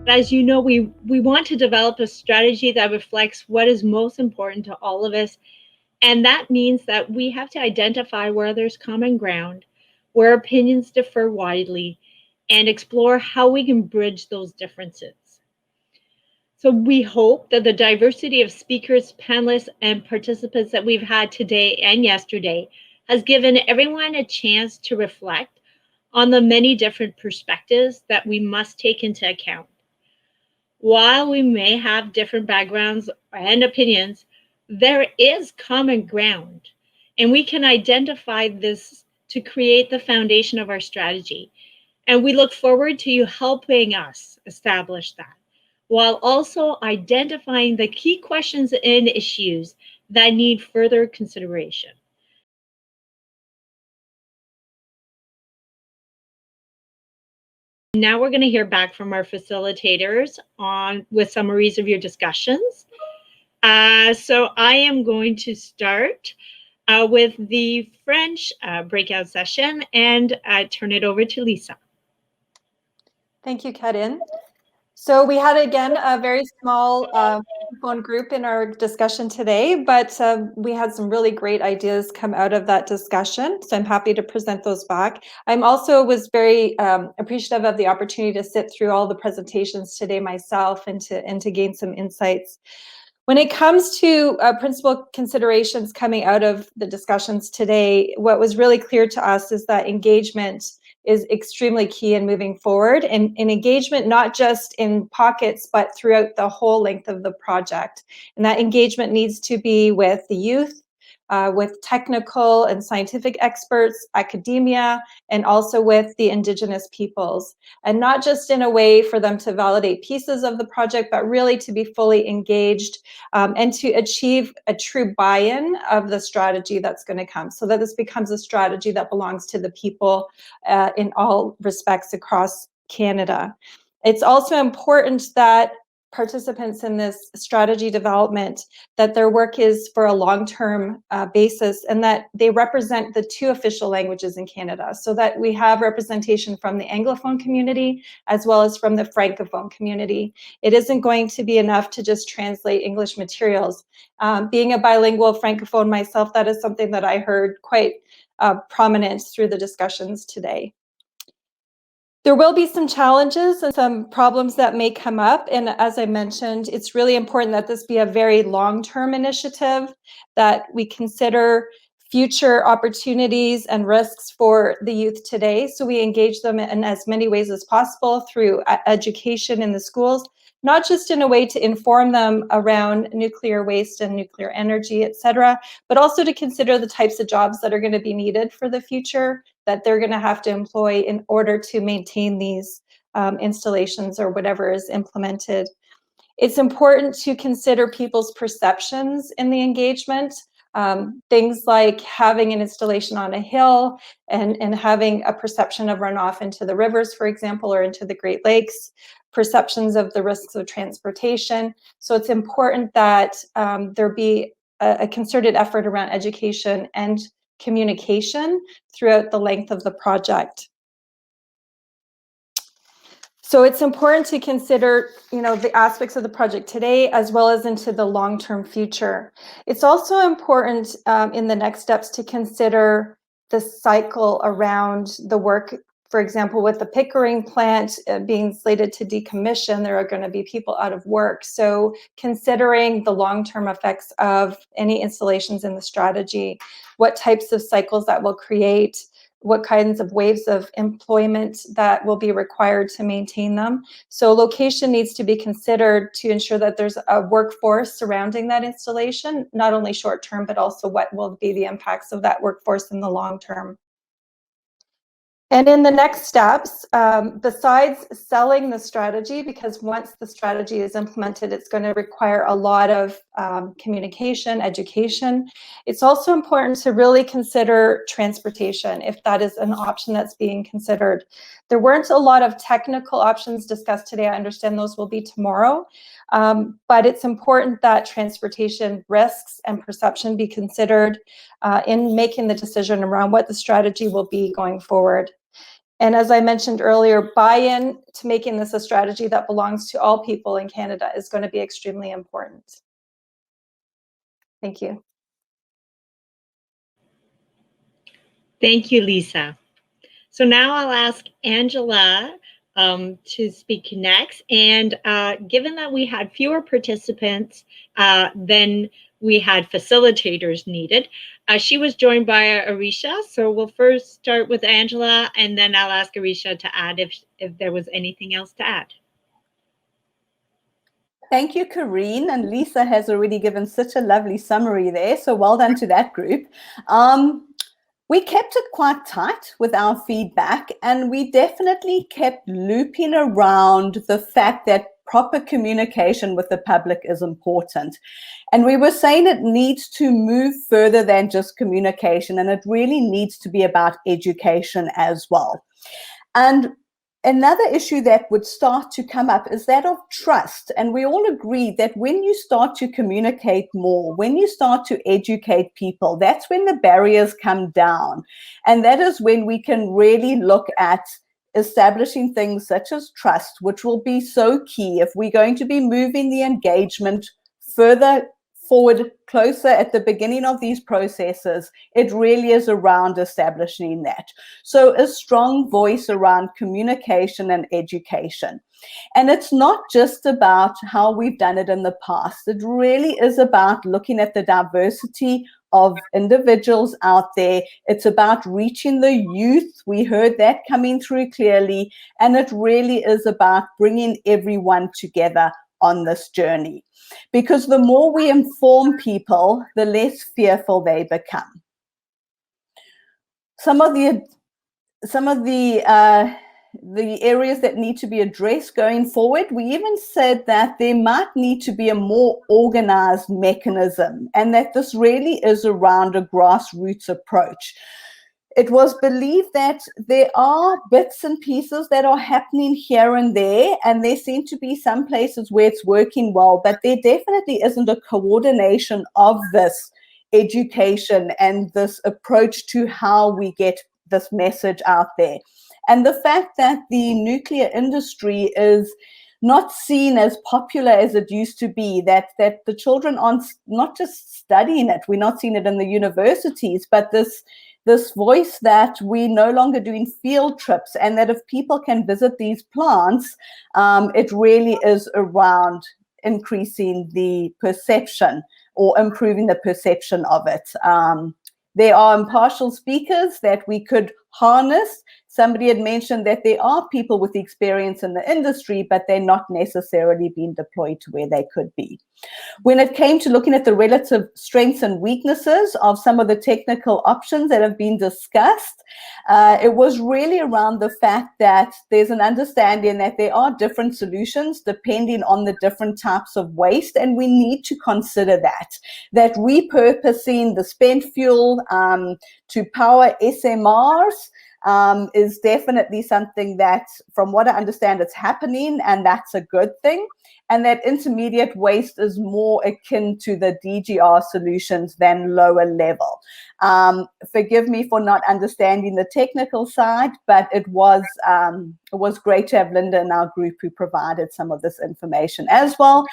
As you know, we want to develop a strategy that reflects what is most important to all of us. And that means that we have to identify where there's common ground, where opinions differ widely, and explore how we can bridge those differences. So we hope that the diversity of speakers, panelists, and participants that we've had today and yesterday has given everyone a chance to reflect on the many different perspectives that we must take into account. While we may have different backgrounds and opinions, there is common ground, and we can identify this to create the foundation of our strategy. And we look forward to you helping us establish that, while also identifying the key questions and issues that need further consideration. Now we're going to hear back from our facilitators on with summaries of your discussions. So I am going to start with the French breakout session and turn it over to Lisa. Thank you, Karine. So we had, again, a very small phone group in our discussion today, but we had some really great ideas come out of that discussion. So I'm happy to present those back. I'm also was very appreciative of the opportunity to sit through all the presentations today myself and to gain some insights. When it comes to principal considerations coming out of the discussions today, what was really clear to us is that engagement is extremely key in moving forward, and engagement not just in pockets, but throughout the whole length of the project. And that engagement needs to be with the youth, with technical and scientific experts, academia, and also with the Indigenous peoples. And not just in a way for them to validate pieces of the project, but really to be fully engaged and to achieve a true buy-in of the strategy that's going to come, so that this becomes a strategy that belongs to the people in all respects across Canada. It's also important that participants in this strategy development, that their work is for a long-term basis, and that they represent the two official languages in Canada, so that we have representation from the Anglophone community as well as from the Francophone community. It isn't going to be enough to just translate English materials. Being a bilingual Francophone myself, that is something that I heard quite prominent through the discussions today. There will be some challenges and some problems that may come up. And as I mentioned, it's really important that this be a very long-term initiative, that we consider future opportunities and risks for the youth today. So we engage them in as many ways as possible through education in the schools, not just in a way to inform them around nuclear waste and nuclear energy, et cetera, but also to consider the types of jobs that are going to be needed for the future, that they're going to have to employ in order to maintain these installations or whatever is implemented. It's important to consider people's perceptions in the engagement. Things like having an installation on a hill and having a perception of runoff into the rivers, for example, or into the Great Lakes, perceptions of the risks of transportation. So it's important that there be a concerted effort around education and communication throughout the length of the project. So it's important to consider, the aspects of the project today as well as into the long-term future. It's also important in the next steps to consider the cycle around the work. For example, with the Pickering plant being slated to decommission, there are going to be people out of work. So considering the long-term effects of any installations in the strategy, what types of cycles that will create, what kinds of waves of employment that will be required to maintain them. So location needs to be considered to ensure that there's a workforce surrounding that installation, not only short term, but also what will be the impacts of that workforce in the long term. And in the next steps, besides selling the strategy, because once the strategy is implemented, it's going to require a lot of communication, education. It's also important to really consider transportation, if that is an option that's being considered. There weren't a lot of technical options discussed today. I understand those will be tomorrow. But it's important that transportation risks and perception be considered in making the decision around what the strategy will be going forward. And as I mentioned earlier, buy-in to making this a strategy that belongs to all people in Canada is going to be extremely important. Thank you. Thank you, Lisa. So now I'll ask Angela to speak next. And given that we had fewer participants than we had facilitators needed, she was joined by Arisha. So we'll first start with Angela, and then I'll ask Arisha to add if there was anything else to add. Thank you, Karine. And Lisa has already given such a lovely summary there. So well done to that group. We kept it quite tight with our feedback, and we definitely kept looping around the fact that proper communication with the public is important. And we were saying it needs to move further than just communication, and it really needs to be about education as well. And another issue that would start to come up is that of trust. And we all agree that when you start to communicate more, when you start to educate people, that's when the barriers come down. And that is when we can really look at establishing things such as trust, which will be so key if we're going to be moving the engagement further forward, closer at the beginning of these processes. It really is around establishing that. So a strong voice around communication and education. And it's not just about how we've done it in the past. It really is about looking at the diversity of individuals out there. It's about reaching the youth. We heard that coming through clearly. And it really is about bringing everyone together on this journey. Because the more we inform people, the less fearful they become. Some of the areas that need to be addressed going forward, we even said that there might need to be a more organized mechanism, and that this really is around a grassroots approach. It was believed that there are bits and pieces that are happening here and there seem to be some places where it's working well, but there definitely isn't a coordination of this education and this approach to how we get this message out there. And the fact that the nuclear industry is not seen as popular as it used to be, that the children aren't not just studying it, we're not seeing it in the universities, but this voice that we're no longer doing field trips, and that if people can visit these plants, it really is around increasing the perception or improving the perception of it. There are impartial speakers that we could harness. Somebody had mentioned that there are people with experience in the industry, but they're not necessarily being deployed to where they could be. When it came to looking at the relative strengths and weaknesses of some of the technical options that have been discussed, it was really around the fact that there's an understanding that there are different solutions depending on the different types of waste, and we need to consider that repurposing the spent fuel to power SMRs is definitely something that, from what I understand, it's happening, and that's a good thing. And that intermediate waste is more akin to the DGR solutions than lower level. Forgive me for not understanding the technical side, but it was great to have Linda in our group who provided some of this information as well.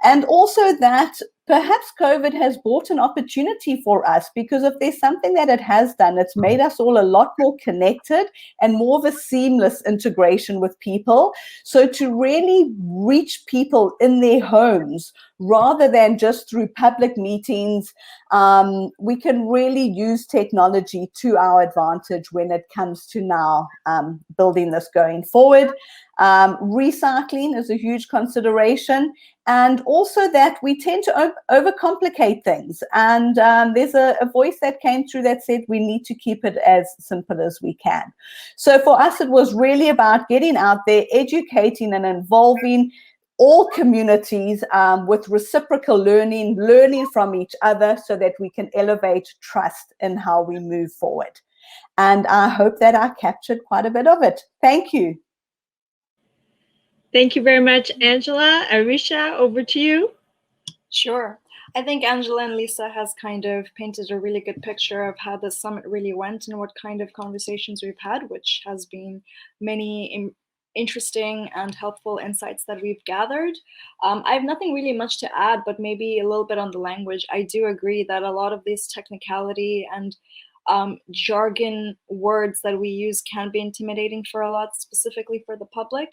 And also that perhaps COVID has brought an opportunity for us, because if there's something that it has done, it's made us all a lot more connected and more of a seamless integration with people. So to really reach people in their homes rather than just through public meetings, we can really use technology to our advantage when it comes to now building this going forward. Recycling is a huge consideration, and also that we tend to overcomplicate things. And there's a voice that came through that said we need to keep it as simple as we can. So for us, it was really about getting out there, educating and involving all communities with reciprocal learning from each other, so that we can elevate trust in how we move forward. And I hope that I captured quite a bit of it. Thank you. Thank you very much, Angela. Arisha, over to you. Sure. I think Angela and Lisa has kind of painted a really good picture of how the summit really went and what kind of conversations we've had, which has been many interesting and helpful insights that we've gathered. I have nothing really much to add, but maybe a little bit on the language. I do agree that a lot of this technicality and jargon words that we use can be intimidating for a lot, specifically for the public.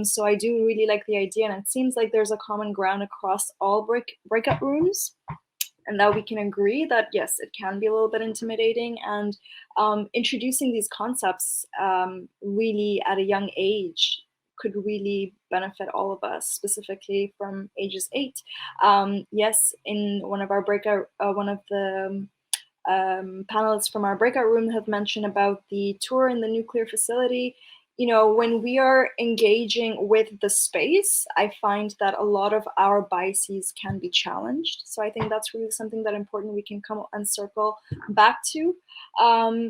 So I do really like the idea, and it seems like there's a common ground across all breakout rooms, and that we can agree that yes, it can be a little bit intimidating, and introducing these concepts really at a young age could really benefit all of us, specifically from ages 8. Yes, in one of our one of the panelists from our breakout room have mentioned about the tour in the nuclear facility. You know, when we are engaging with the space, I find that a lot of our biases can be challenged. So I think that's really something that important we can come and circle back to.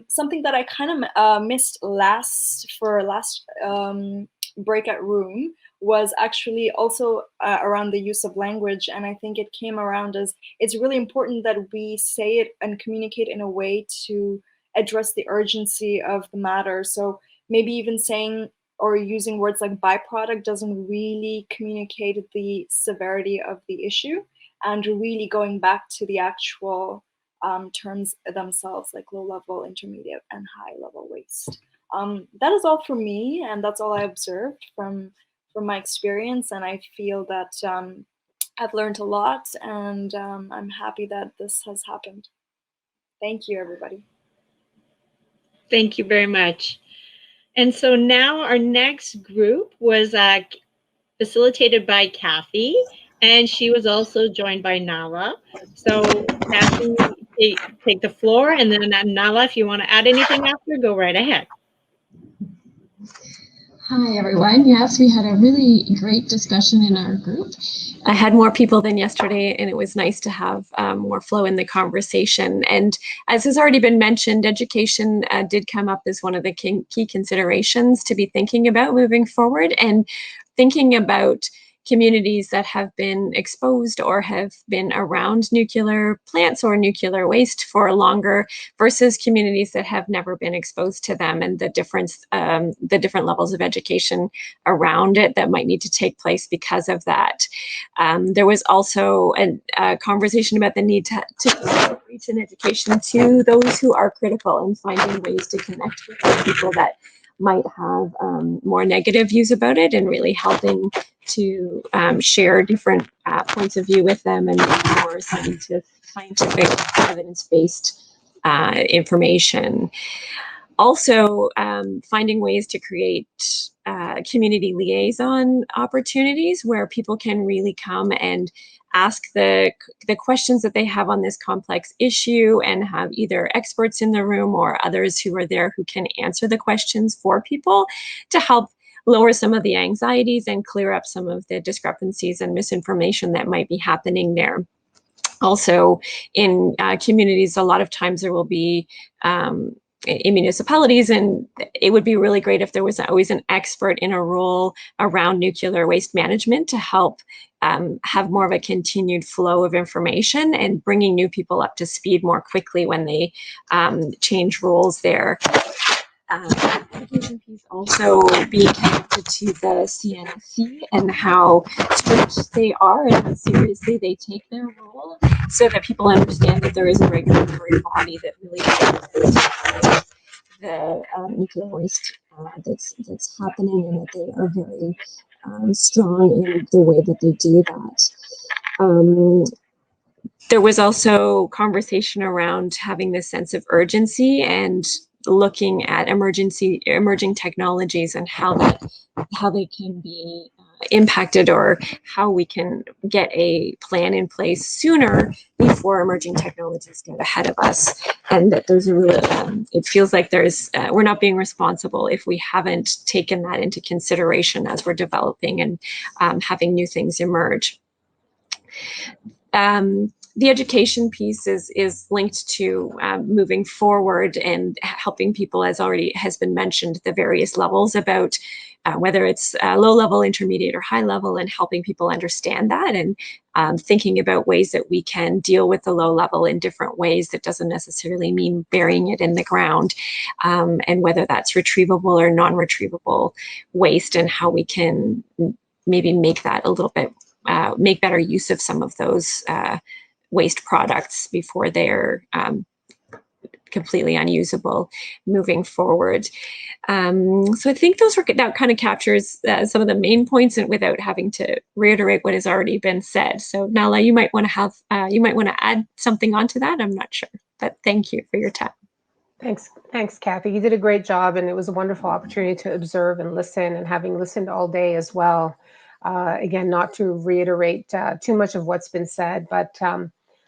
Something that I kind of missed last breakout room was actually also around the use of language. And I think it came around as it's really important that we say it and communicate in a way to address the urgency of the matter. So maybe even saying or using words like byproduct doesn't really communicate the severity of the issue, and really going back to the actual terms themselves, like low level, intermediate, and high level waste. That is all for me, and that's all I observed from my experience, and I feel that I've learned a lot, and I'm happy that this has happened. Thank you, everybody. Thank you very much. And so now our next group was facilitated by Kathy, and she was also joined by Nala. So Kathy, take the floor, and then Nala, if you want to add anything after, go right ahead. Hi, everyone. Yes, we had a really great discussion in our group. I had more people than yesterday, and it was nice to have more flow in the conversation. And as has already been mentioned, education did come up as one of the key considerations to be thinking about moving forward, and thinking about communities that have been exposed or have been around nuclear plants or nuclear waste for longer versus communities that have never been exposed to them, and the different levels of education around it that might need to take place because of that. There was also a conversation about the need to reach an education to those who are critical, and finding ways to connect with the people that might have more negative views about it, and really helping to share different points of view with them, and more scientific evidence-based information. Also, finding ways to create community liaison opportunities where people can really come and ask the questions that they have on this complex issue, and have either experts in the room or others who are there who can answer the questions for people to help lower some of the anxieties and clear up some of the discrepancies and misinformation that might be happening there. Also, in communities, a lot of times there will be in municipalities, and it would be really great if there was always an expert in a role around nuclear waste management to help have more of a continued flow of information, and bringing new people up to speed more quickly when they change roles there. Education piece also being connected to the CNSC and how strict they are and how seriously they take their role, so that people understand that there is a regulatory body that really monitors the nuclear waste that's happening, and that they are very strong in the way that they do that. There was also conversation around having this sense of urgency and looking at emerging technologies and how they can be impacted, or how we can get a plan in place sooner before emerging technologies get ahead of us. And that there's a really, it feels like we're not being responsible if we haven't taken that into consideration as we're developing and having new things emerge. the education piece is linked to moving forward and helping people, as already has been mentioned, the various levels about whether it's low level, intermediate, or high level, and helping people understand that, and thinking about ways that we can deal with the low level in different ways. That doesn't necessarily mean burying it in the ground, and whether that's retrievable or non-retrievable waste, and how we can maybe make that a little bit, make better use of some of those waste products before they're completely unusable moving forward. So I think that kind of captures some of the main points, and without having to reiterate what has already been said. So Nala, you might want to add something onto that. I'm not sure, but thank you for your time. Thanks, Kathy. You did a great job, and it was a wonderful opportunity to observe and listen, and having listened all day as well. Again, not to reiterate too much of what's been said, but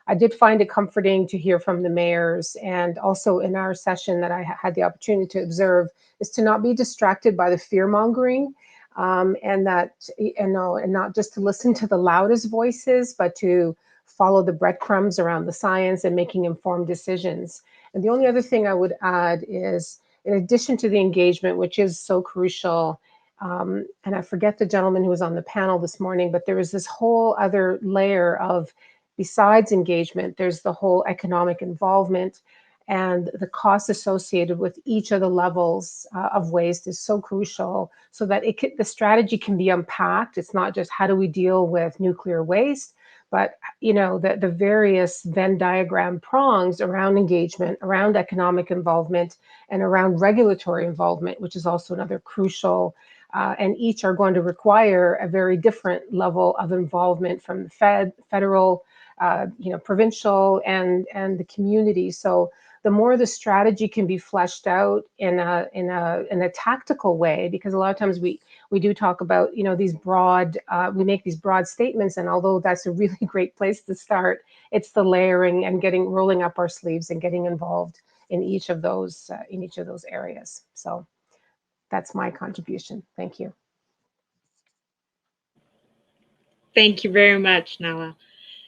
I did find it comforting to hear from the mayors, and also in our session that I had the opportunity to observe, is to not be distracted by the fear mongering, and not just to listen to the loudest voices, but to follow the breadcrumbs around the science and making informed decisions. And the only other thing I would add is, in addition to the engagement, which is so crucial, and I forget the gentleman who was on the panel this morning, but there was this whole other layer of, besides engagement, there's the whole economic involvement, and the cost associated with each of the levels of waste is so crucial, so that the strategy can be unpacked. It's not just how do we deal with nuclear waste, but the various Venn diagram prongs around engagement, around economic involvement, and around regulatory involvement, which is also another crucial, and each are going to require a very different level of involvement from the federal, provincial, and the community. So the more the strategy can be fleshed out in a tactical way, because a lot of times we do talk about these broad, we make these broad statements, and although that's a really great place to start, it's the layering and rolling up our sleeves and getting involved in each of those areas. So that's my contribution. Thank you. Thank you very much, Nala.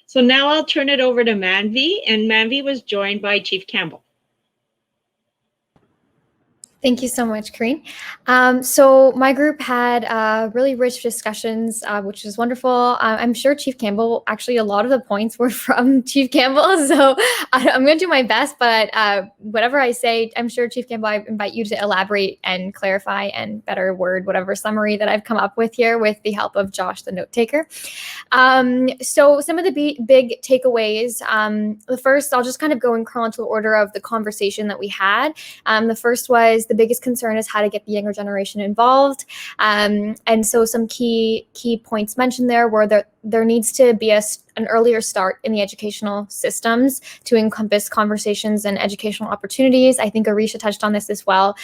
So now I'll turn it over to Manvi, and Manvi was joined by Chief Campbell. Thank you so much, Karine. So my group had really rich discussions, which was wonderful. I'm sure Chief Campbell, actually a lot of the points were from Chief Campbell, so I'm going to do my best, but whatever I say, I'm sure Chief Campbell, I invite you to elaborate and clarify and better word whatever summary that I've come up with here with the help of Josh, the note taker. So some of the big takeaways, the first, I'll just kind of go in chronological order of the conversation that we had. The first was, the biggest concern is how to get the younger generation involved. And so some key points mentioned there were that there needs to be an earlier start in the educational systems to encompass conversations and educational opportunities. I think Arisha touched on this as well.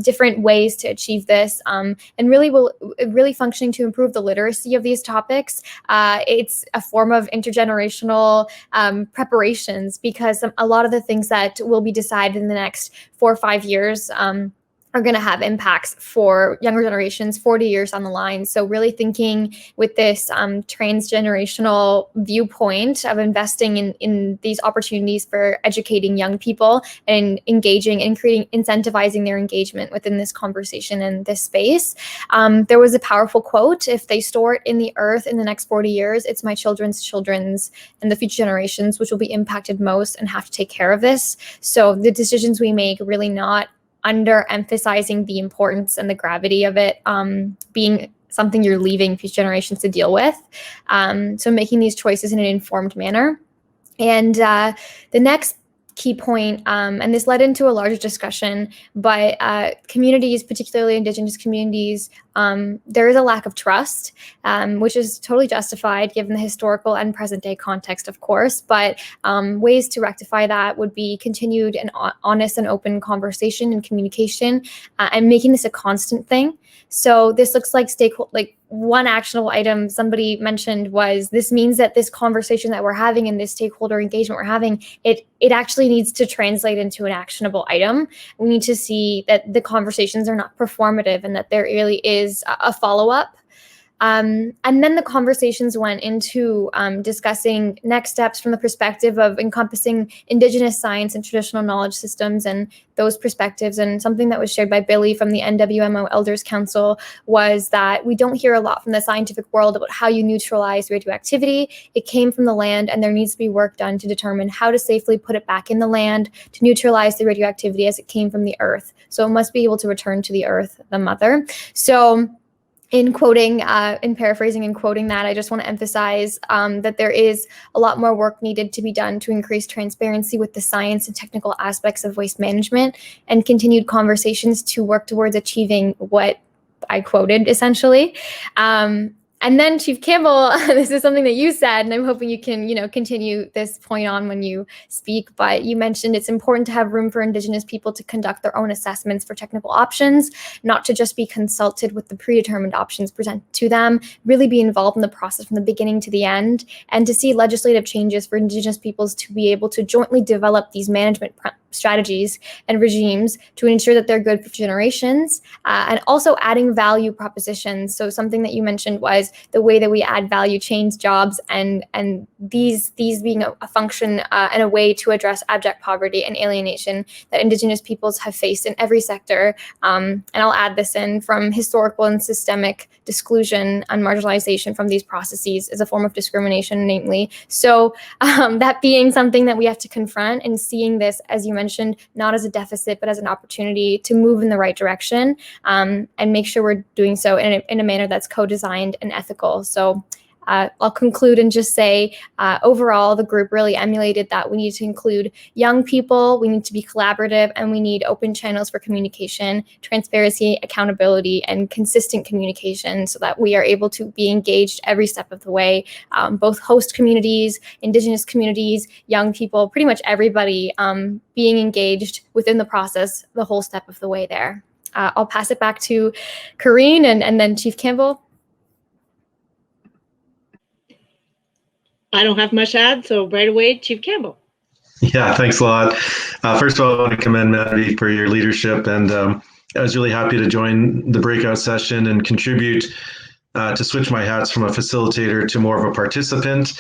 Different ways to achieve this, and really functioning to improve the literacy of these topics. It's a form of intergenerational preparations, because a lot of the things that will be decided in the next 4 or 5 years are going to have impacts for younger generations 40 years on the line. So really thinking with this transgenerational viewpoint of investing in these opportunities for educating young people and engaging and incentivizing their engagement within this conversation and this space. There was a powerful quote: if they store it in the earth in the next 40 years, it's my children's children's and the future generations which will be impacted most and have to take care of this. So the decisions we make really not under-emphasizing the importance and the gravity of it being something you're leaving future generations to deal with. So making these choices in an informed manner. And the next key point, and this led into a larger discussion, but communities, particularly Indigenous communities, there is a lack of trust, which is totally justified given the historical and present day context, of course, but ways to rectify that would be continued and honest and open conversation and communication, and making this a constant thing. So this looks like one actionable item somebody mentioned was, this means that this conversation that we're having and this stakeholder engagement we're having, it actually needs to translate into an actionable item. We need to see that the conversations are not performative and that there really is a follow-up. And then the conversations went into discussing next steps from the perspective of encompassing Indigenous science and traditional knowledge systems and those perspectives. And something that was shared by Billy from the NWMO Elders Council was that we don't hear a lot from the scientific world about how you neutralize radioactivity. It came from the land, and there needs to be work done to determine how to safely put it back in the land to neutralize the radioactivity as it came from the earth. So it must be able to return to the earth, the mother. So in quoting, in paraphrasing and quoting that, I just want to emphasize that there is a lot more work needed to be done to increase transparency with the science and technical aspects of waste management, and continued conversations to work towards achieving what I quoted, essentially. And then Chief Campbell, this is something that you said, and I'm hoping you can, continue this point on when you speak, but you mentioned it's important to have room for Indigenous people to conduct their own assessments for technical options, not to just be consulted with the predetermined options presented to them, really be involved in the process from the beginning to the end, and to see legislative changes for Indigenous peoples to be able to jointly develop these management strategies and regimes to ensure that they're good for generations, and also adding value propositions. So something that you mentioned was the way that we add value chains, jobs, and these being a function and a way to address abject poverty and alienation that Indigenous peoples have faced in every sector. And I'll add this in, from historical and systemic exclusion and marginalization from these processes is a form of discrimination, namely. So that being something that we have to confront, and seeing this, as you mentioned, not as a deficit, but as an opportunity to move in the right direction, and make sure we're doing so in a manner that's co-designed and ethical. So I'll conclude and just say, overall, the group really emulated that we need to include young people, we need to be collaborative, and we need open channels for communication, transparency, accountability, and consistent communication so that we are able to be engaged every step of the way, both host communities, Indigenous communities, young people, pretty much everybody being engaged within the process the whole step of the way there. I'll pass it back to Karine and then Chief Campbell. I don't have much to add, so right away, Chief Campbell. Yeah, thanks a lot. First of all, I want to commend Manvi for your leadership, and I was really happy to join the breakout session and contribute to switch my hats from a facilitator to more of a participant,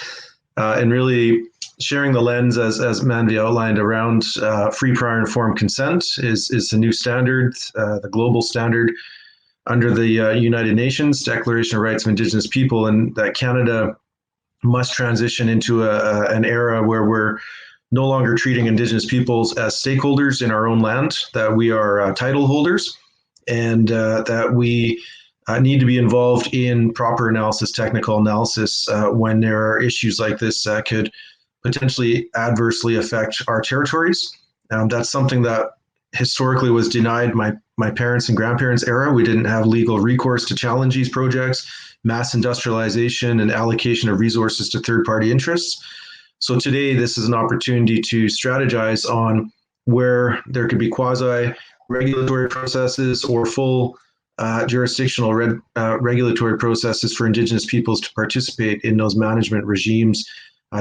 and really sharing the lens, as Manvi outlined, around free, prior, informed consent is the new standard, the global standard under the United Nations Declaration of Rights of Indigenous People, and that Canada must transition into an era where we're no longer treating Indigenous peoples as stakeholders in our own land, that we are title holders, and that we need to be involved in proper analysis, technical analysis, when there are issues like this that could potentially adversely affect our territories. That's something that historically was denied my parents' and grandparents' era. We didn't have legal recourse to challenge these projects, mass industrialization and allocation of resources to third-party interests. So today, this is an opportunity to strategize on where there could be quasi-regulatory processes or full jurisdictional regulatory processes for Indigenous peoples to participate in those management regimes,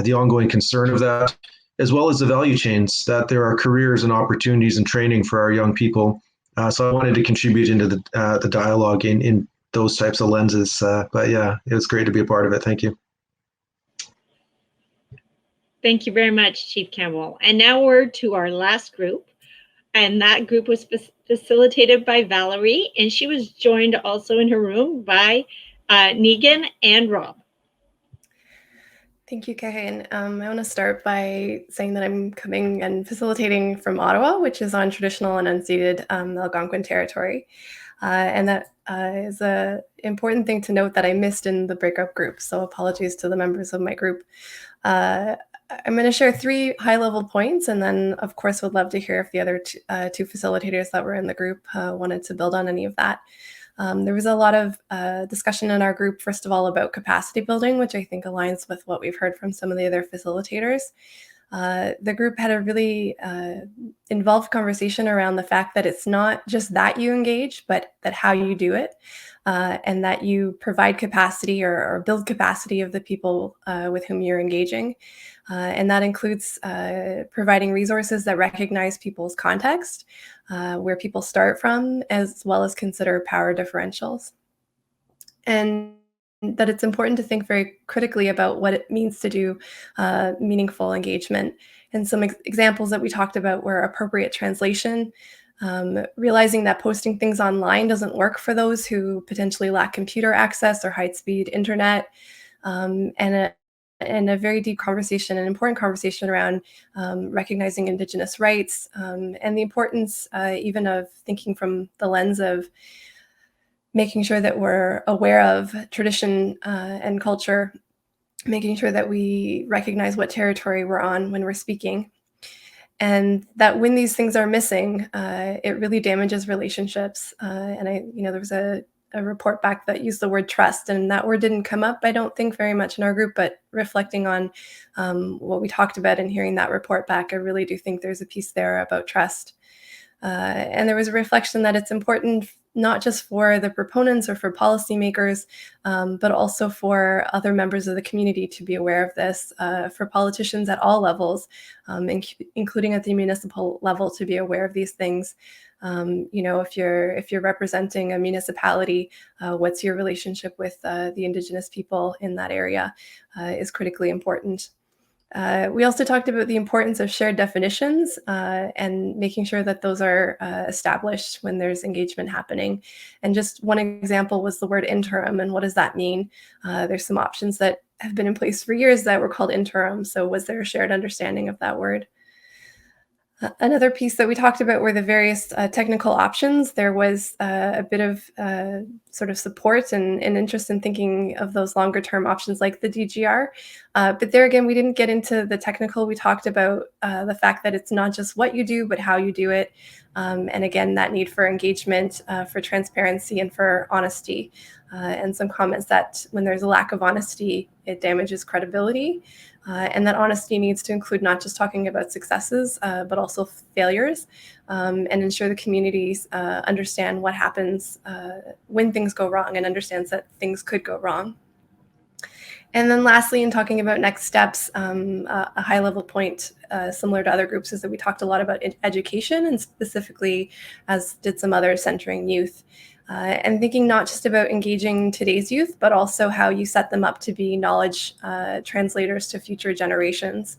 the ongoing concern of that, as well as the value chains, that there are careers and opportunities and training for our young people. So I wanted to contribute into the dialogue in those types of lenses. But yeah, it was great to be a part of it. Thank you. Thank you very much, Chief Campbell. And now we're to our last group. And that group was facilitated by Valerie, and she was joined also in her room by Negan and Rob. Thank you, Kahin. I want to start by saying that I'm coming and facilitating from Ottawa, which is on traditional and unceded Algonquin territory. And that is an important thing to note that I missed in the breakup group. So apologies to the members of my group. I'm going to share 3 high-level points, and then, of course, would love to hear if the other two facilitators that were in the group wanted to build on any of that. There was a lot of discussion in our group, first of all, about capacity building, which I think aligns with what we've heard from some of the other facilitators. The group had a really involved conversation around the fact that it's not just that you engage, but that how you do it, and that you provide capacity or build capacity of the people with whom you're engaging. And that includes providing resources that recognize people's context, where people start from, as well as consider power differentials. And that it's important to think very critically about what it means to do meaningful engagement. And some examples that we talked about were appropriate translation, realizing that posting things online doesn't work for those who potentially lack computer access or high-speed internet, and a very deep conversation, an important conversation around recognizing Indigenous rights, and the importance even of thinking from the lens of making sure that we're aware of tradition and culture, making sure that we recognize what territory we're on when we're speaking. And that when these things are missing, it really damages relationships. And there was a report back that used the word trust, and that word didn't come up, I don't think, very much in our group, but reflecting on what we talked about and hearing that report back, I really do think there's a piece there about trust. And there was a reflection that it's important not just for the proponents or for policymakers, but also for other members of the community to be aware of this, for politicians at all levels, including at the municipal level, to be aware of these things. If you're representing a municipality, what's your relationship with the Indigenous people in that area is critically important. We also talked about the importance of shared definitions and making sure that those are established when there's engagement happening. And just one example was the word interim, and what does that mean? There's some options that have been in place for years that were called interim. So was there a shared understanding of that word? Another piece that we talked about were the various technical options. There was a bit of sort of support and interest in thinking of those longer term options like the DGR. But there again, we didn't get into the technical. We talked about the fact that it's not just what you do, but how you do it. And again, that need for engagement, for transparency, and for honesty. And some comments that when there's a lack of honesty, it damages credibility. And that honesty needs to include not just talking about successes, but also failures, and ensure the communities understand what happens when things go wrong and understands that things could go wrong. And then lastly, in talking about next steps, a high level point similar to other groups is that we talked a lot about education, and specifically, as did some others, centering youth. And thinking not just about engaging today's youth, but also how you set them up to be knowledge translators to future generations.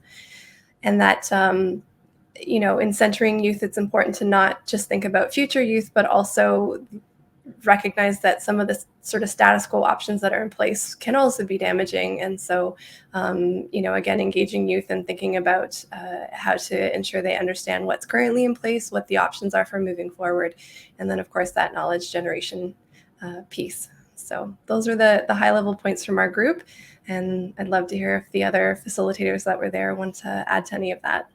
And that, in centering youth, it's important to not just think about future youth, but also recognize that some of the sort of status quo options that are in place can also be damaging. And so, again, engaging youth and thinking about how to ensure they understand what's currently in place, what the options are for moving forward. And then, of course, that knowledge generation piece. So those are the high level points from our group. And I'd love to hear if the other facilitators that were there want to add to any of that.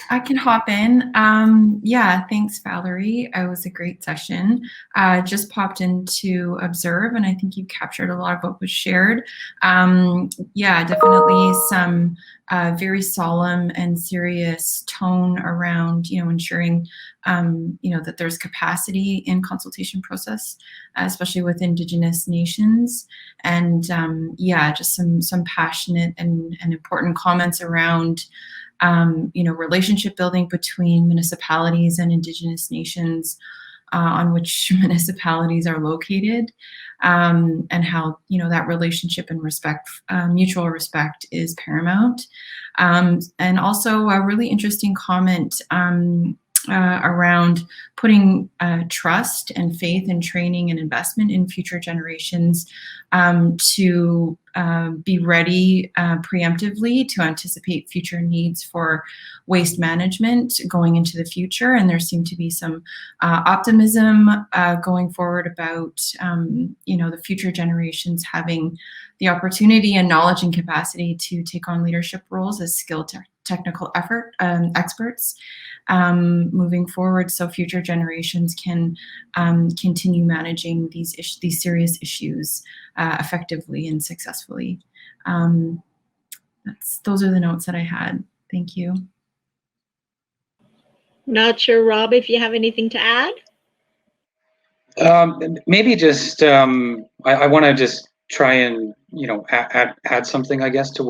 I can hop in. Yeah, thanks, Valerie. It was a great session. Just popped in to observe, and I think you captured a lot of what was shared. Yeah, definitely some very solemn and serious tone around, ensuring, that there's capacity in consultation process, especially with Indigenous nations. And yeah, just some passionate and important comments around relationship building between municipalities and Indigenous nations on which municipalities are located, and how, that relationship and respect, mutual respect is paramount. And also a really interesting comment around putting trust and faith and training and investment in future generations to be ready preemptively to anticipate future needs for waste management going into the future. And there seemed to be some optimism going forward about, the future generations having the opportunity and knowledge and capacity to take on leadership roles as skilled technical experts moving forward, so future generations can continue managing these serious issues effectively and successfully. Those are the notes that I had. Thank you. Not sure, Rob, if you have anything to add? Maybe just I want to just try and add something, I guess, to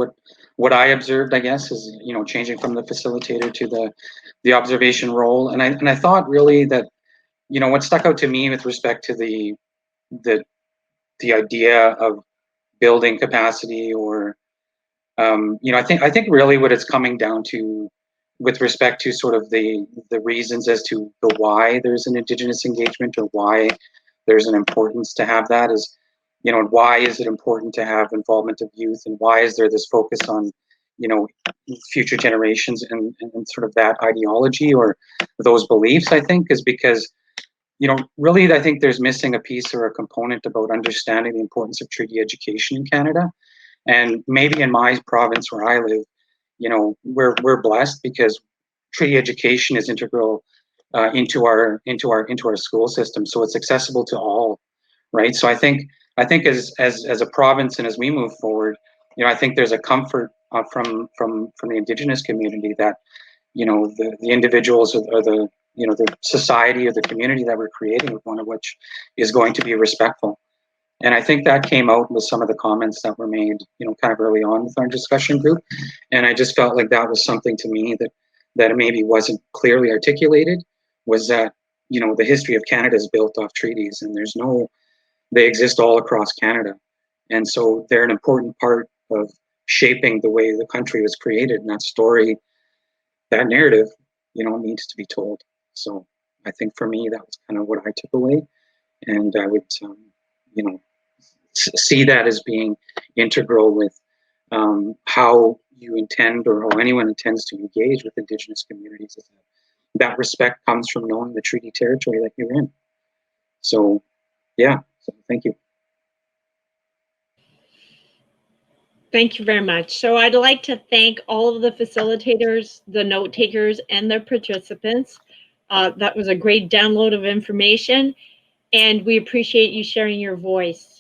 what I observed, I guess, is changing from the facilitator to the observation role. And I thought really that what stuck out to me with respect to the idea of building capacity, or I think really what it's coming down to with respect to sort of the reasons as to the why there's an Indigenous engagement, or why there's an importance to have that, is, why is it important to have involvement of youth, and why is there this focus on, future generations and sort of that ideology or those beliefs, I think, is because, really, I think there's missing a piece or a component about understanding the importance of treaty education in Canada. And maybe in my province where I live, we're blessed because treaty education is integral into our school system, so it's accessible to all, right? So I think as a province, and as we move forward, I think there's a comfort from the Indigenous community that the individuals or the the society or the community that we're creating, one of which is going to be respectful. And I think that came out with some of the comments that were made, kind of early on with our discussion group. And I just felt like that was something to me that maybe wasn't clearly articulated, was that, the history of Canada is built off treaties, and they exist all across Canada. And so they're an important part of shaping the way the country was created. And that story, that narrative, needs to be told. So I think for me, that was kind of what I took away. And I would, see that as being integral with how you intend, or how anyone intends to engage with Indigenous communities. That respect comes from knowing the treaty territory that you're in. So, yeah, so thank you. Thank you very much. So I'd like to thank all of the facilitators, the note takers, and the participants. That was a great download of information, and we appreciate you sharing your voice.